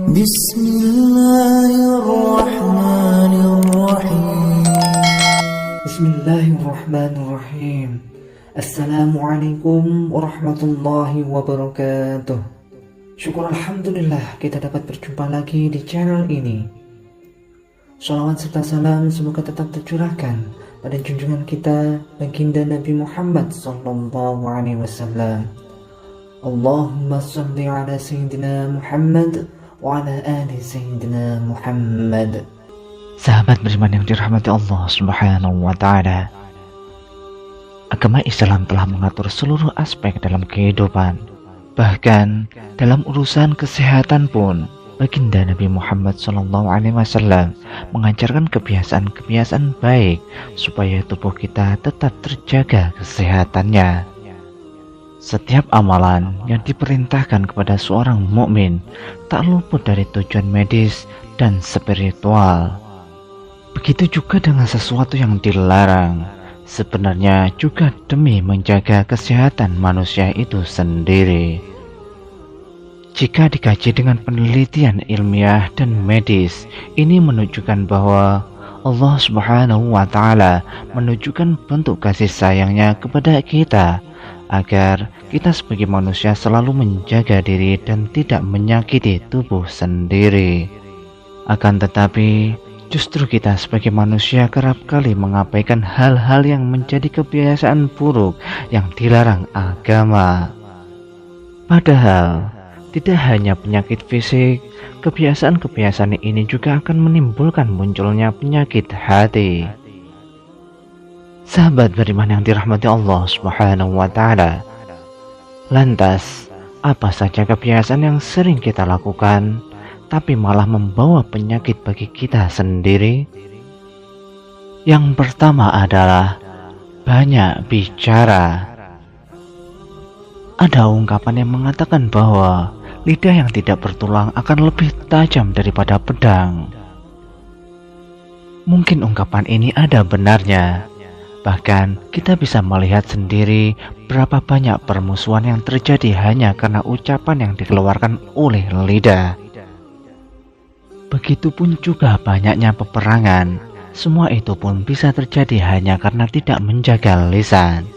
بسم الله الرحمن الرحيم بسم الله الرحمن الرحيم. Assalamualaikum warahmatullahi wabarakatuh. Syukur alhamdulillah kita dapat berjumpa lagi di channel ini. Shalawat serta salam semoga tetap tercurahkan pada junjungan kita baginda Nabi Muhammad sallallahu alaihi wasallam. Allahumma shalli ala sayyidina Muhammad wa ala ali sayyidina Muhammad. Sahabat beriman yang dirahmati Allah Subhanahu wa taala. Agama Islam telah mengatur seluruh aspek dalam kehidupan. Bahkan dalam urusan kesehatan pun baginda Nabi Muhammad SAW mengajarkan kebiasaan-kebiasaan baik supaya tubuh kita tetap terjaga kesehatannya. Setiap amalan yang diperintahkan kepada seorang mukmin tak luput dari tujuan medis dan spiritual. Begitu juga dengan sesuatu yang dilarang, sebenarnya juga demi menjaga kesehatan manusia itu sendiri. Jika dikaji dengan penelitian ilmiah dan medis, ini menunjukkan bahwa Allah Subhanahu wa taala menunjukkan bentuk kasih sayangnya kepada kita agar kita sebagai manusia selalu menjaga diri dan tidak menyakiti tubuh sendiri. Akan tetapi justru kita sebagai manusia kerap kali mengabaikan hal-hal yang menjadi kebiasaan buruk yang dilarang agama. Padahal tidak hanya penyakit fisik, kebiasaan-kebiasaan ini juga akan menimbulkan munculnya penyakit hati. Sahabat beriman yang dirahmati Allah Subhanahu wa taala. Lantas, apa saja kebiasaan yang sering kita lakukan tapi malah membawa penyakit bagi kita sendiri? Yang pertama adalah banyak bicara. Ada ungkapan yang mengatakan bahwa lidah yang tidak bertulang akan lebih tajam daripada pedang. Mungkin ungkapan ini ada benarnya. Bahkan kita bisa melihat sendiri berapa banyak permusuhan yang terjadi hanya karena ucapan yang dikeluarkan oleh lidah. Begitupun juga banyaknya peperangan. Semua itu pun bisa terjadi hanya karena tidak menjaga lisan.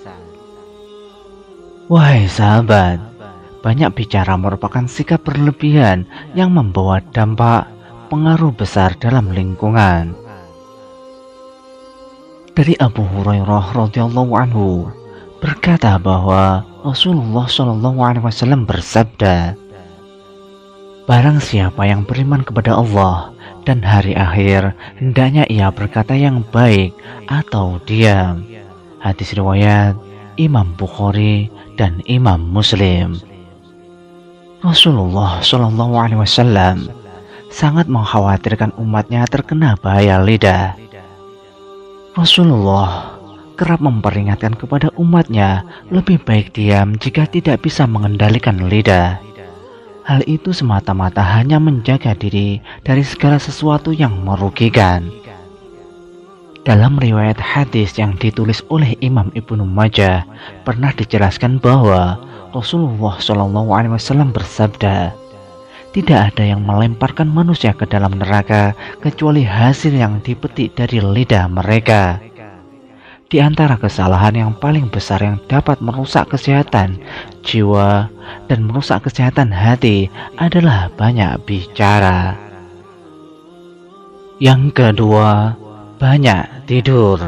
Wahai sahabat, banyak bicara merupakan sikap berlebihan yang membawa dampak pengaruh besar dalam lingkungan. Dari Abu Hurairah radhiyallahu anhu berkata bahwa Rasulullah SAW bersabda, barang siapa yang beriman kepada Allah dan hari akhir, hendaknya ia berkata yang baik atau diam. Hadis riwayat Imam Bukhari dan Imam Muslim. Rasulullah SAW sangat mengkhawatirkan umatnya terkena bahaya lidah. Rasulullah kerap memperingatkan kepada umatnya lebih baik diam jika tidak bisa mengendalikan lidah. Hal itu semata-mata hanya menjaga diri dari segala sesuatu yang merugikan. Dalam riwayat hadis yang ditulis oleh Imam Ibnu Majah pernah dijelaskan bahwa Rasulullah SAW bersabda, tidak ada yang melemparkan manusia ke dalam neraka kecuali hasil yang dipetik dari lidah mereka. Di antara kesalahan yang paling besar yang dapat merusak kesehatan jiwa dan merusak kesehatan hati adalah banyak bicara. Yang kedua, banyak tidur.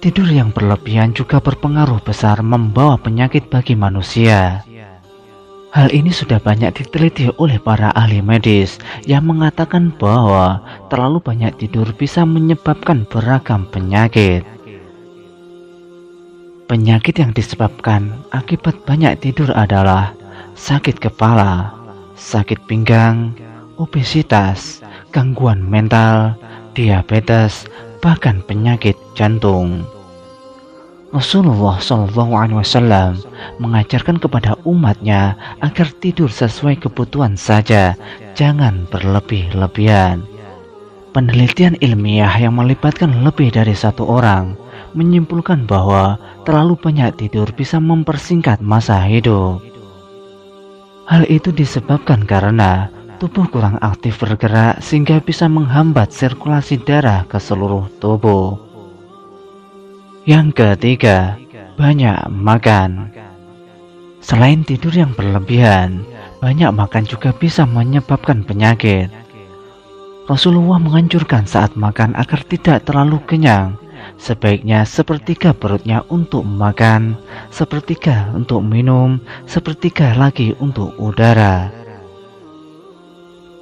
Tidur yang berlebihan juga berpengaruh besar membawa penyakit bagi manusia. Hal ini sudah banyak diteliti oleh para ahli medis yang mengatakan bahwa terlalu banyak tidur bisa menyebabkan beragam penyakit. Penyakit yang disebabkan akibat banyak tidur adalah sakit kepala, sakit pinggang, obesitas, gangguan mental, diabetes, bahkan penyakit jantung. Rasulullah SAW mengajarkan kepada umatnya agar tidur sesuai kebutuhan saja, jangan berlebih-lebihan. Penelitian ilmiah yang melibatkan lebih dari satu orang menyimpulkan bahwa terlalu banyak tidur bisa mempersingkat masa hidup. Hal itu disebabkan karena tubuh kurang aktif bergerak sehingga bisa menghambat sirkulasi darah ke seluruh tubuh. Yang ketiga, banyak makan. Selain tidur yang berlebihan, banyak makan juga bisa menyebabkan penyakit. Rasulullah menganjurkan saat makan agar tidak terlalu kenyang. Sebaiknya sepertiga perutnya untuk makan, sepertiga untuk minum, sepertiga lagi untuk udara.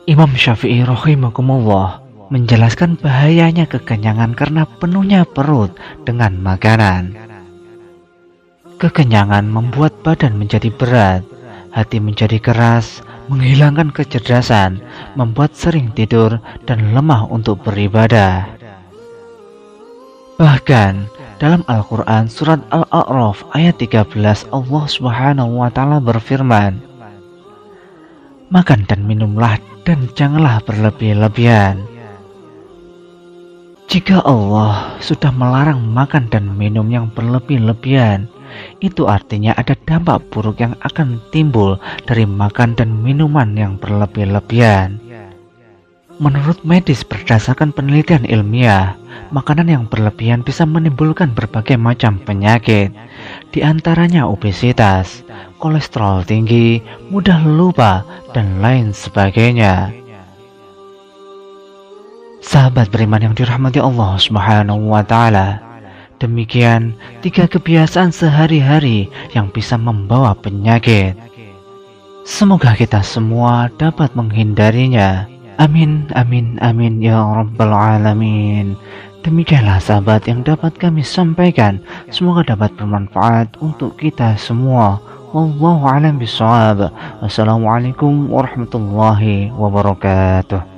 Imam Syafi'i rahimakumullah menjelaskan bahayanya kekenyangan karena penuhnya perut dengan makanan. Kekenyangan membuat badan menjadi berat, hati menjadi keras, menghilangkan kecerdasan, membuat sering tidur dan lemah untuk beribadah. Bahkan dalam Al-Quran surat Al-A'raf ayat 13 Allah Subhanahu wa Ta'ala berfirman, "Makan dan minumlah dan janganlah berlebih-lebihan." Jika Allah sudah melarang makan dan minum yang berlebih-lebihan, itu artinya ada dampak buruk yang akan timbul dari makan dan minuman yang berlebih-lebihan. Menurut medis berdasarkan penelitian ilmiah, makanan yang berlebihan bisa menimbulkan berbagai macam penyakit, di antaranya obesitas, kolesterol tinggi, mudah lupa, dan lain sebagainya. Sahabat beriman yang dirahmati Allah Subhanahu wa Ta'ala, demikian 3 kebiasaan sehari-hari yang bisa membawa penyakit. Semoga kita semua dapat menghindarinya. Amin, amin, amin ya rabbal alamin. Demikianlah sahabat yang dapat kami sampaikan. Semoga dapat bermanfaat untuk kita semua. Wallahu a'lam bishawab. Wassalamualaikum warahmatullahi wabarakatuh.